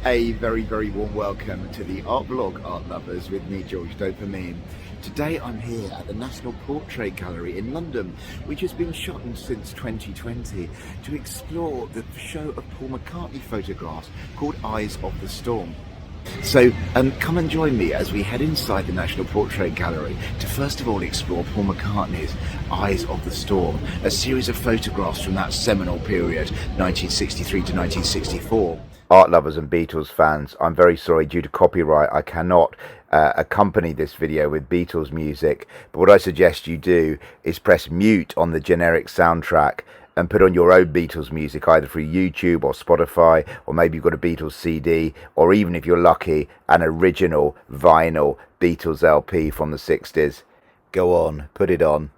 A very, very warm welcome to the art vlog, art lovers, with me, George Dopamine. Today I'm here at the National Portrait Gallery in London, which has been shut since 2020 to explore the show of Paul McCartney photographs called Eyes of the Storm. So come and join me as we head inside the National Portrait Gallery to first of all explore Paul McCartney's Eyes of the Storm, a series of photographs from that seminal period, 1963 to 1964. Art lovers and Beatles fans, I'm very sorry, due to copyright I cannot accompany this video with Beatles music, but what I suggest you do is press mute on the generic soundtrack and put on your own Beatles music either through YouTube or Spotify, or maybe you've got a Beatles CD, or even if you're lucky, an original vinyl Beatles LP from the 60s. Go on, put it on.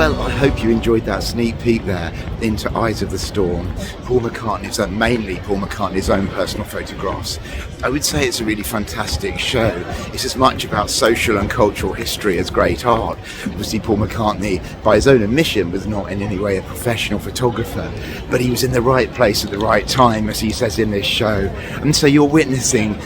Well, I hope you enjoyed that sneak peek there into Eyes of the Storm. Paul McCartney's, mainly Paul McCartney's own personal photographs. I would say it's a really fantastic show. It's as much about social and cultural history as great art. Obviously, Paul McCartney, by his own admission, was not in any way a professional photographer, but he was in the right place at the right time, as he says in this show. And so you're witnessing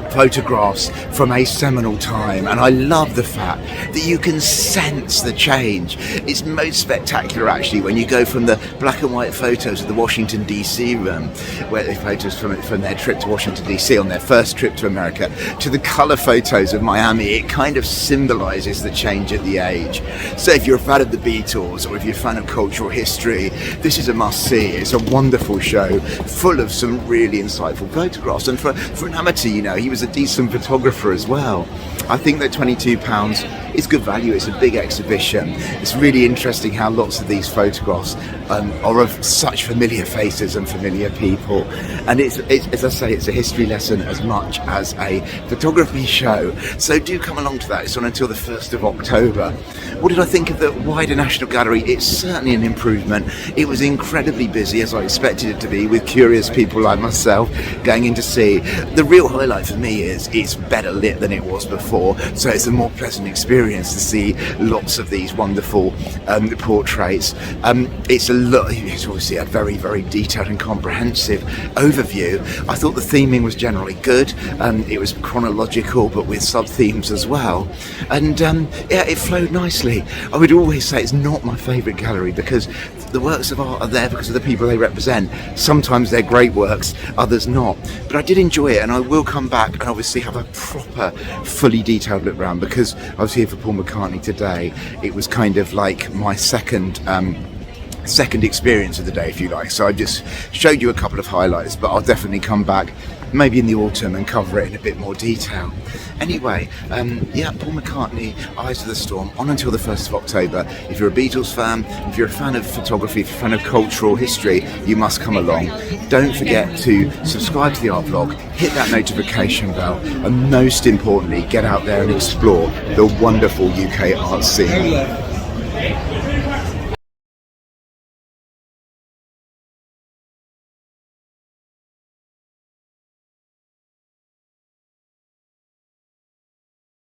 photographs from a seminal time, and I love the fact that you can sense the change. It's most spectacular actually when you go from the black and white photos of the Washington DC room, where they photos from their trip to Washington DC on their first trip to America, to the colour photos of Miami. It kind of symbolises the change at the age. So if you're a fan of the Beatles or if you're a fan of cultural history, this is a must-see. It's a wonderful show full of some really insightful photographs, and for an amateur, you know, he was a decent photographer as well. I think that £22 is good value. It's a big exhibition. It's really interesting how lots of these photographs are of such familiar faces and familiar people, and it's as I say, it's a history lesson as much as a photography show. So do come along to that. It's on until the 1st of October. What did I think of the wider National Gallery? It's certainly an improvement. It was incredibly busy, as I expected it to be, with curious people like myself going in to see. The real highlight for me is it's better lit than it was before, so it's a more pleasant experience to see lots of these wonderful portraits. It's obviously a very, very detailed and comprehensive overview. I thought the theming was generally good. It was chronological, but with sub-themes as well, and it flowed nicely. I would always say it's not my favourite gallery because the works of art are there because of the people they represent. Sometimes they're great works, others not. But I did enjoy it, and I will come back and obviously have a proper, fully detailed look round, because I was here for Paul McCartney today. It was kind of like my second experience of the day, if you like. So I just showed you a couple of highlights, but I'll definitely come back maybe in the autumn and cover it in a bit more detail. Anyway, Paul McCartney, Eyes of the Storm, on until the 1st of October. If you're a Beatles fan, if you're a fan of photography, if you're a fan of cultural history, you must come along. Don't forget to subscribe to the art vlog, hit that notification bell, and most importantly, get out there and explore the wonderful UK art scene.